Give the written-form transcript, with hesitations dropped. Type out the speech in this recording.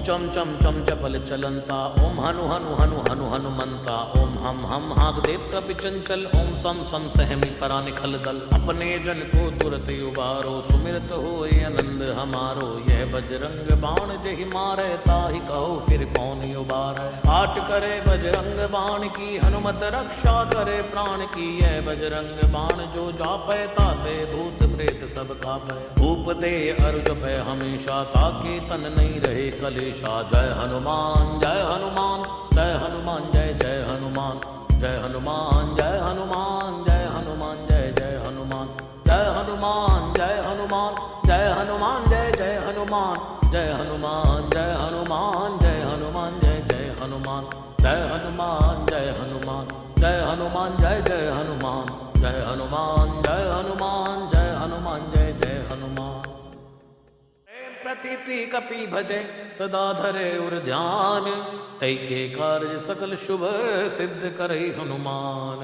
चम चम चम चपल चलंता, ओम हनु हनु हनु हनु हनुमंता, ओम हम हाग देव कपि चंचल, ओम सम सम सहमी करा निखल दल। अपने जन को तुरत उबारो, सुमिरत होए आनंद हमारो। यह बजरंग बाण जहि मारे, ताहि कहो फिर कौन उबारे। आट करे बजरंग बाण की, हनुमत रक्षा करे प्राण की। यह बजरंग बाण जो जापै, ताते भूत प्रेत सब कापै। भूप दे अरु जपै हमेशा, ताके तन नहीं रहे कलेशा। जय हनुमान जय हनुमान, जय हनुमान जय जय हनुमान। जय हनुमान जय हनुमान, जय हनुमान जय जय हनुमान। जय हनुमान जय हनुमान, जय हनुमान जय जय हनुमान। जय हनुमान जय हनुमान, जय हनुमान जय जय हनुमान। जय हनुमान जय हनुमान, जय हनुमान जय जय हनुमान। जय हनुमान जय हनुमान, जय हनुमान जय जय हनुमान। प्रतीति कपि भजे सदा धरे उर ध्यान, तै के कार्य सकल शुभ सिद्ध करे हनुमान।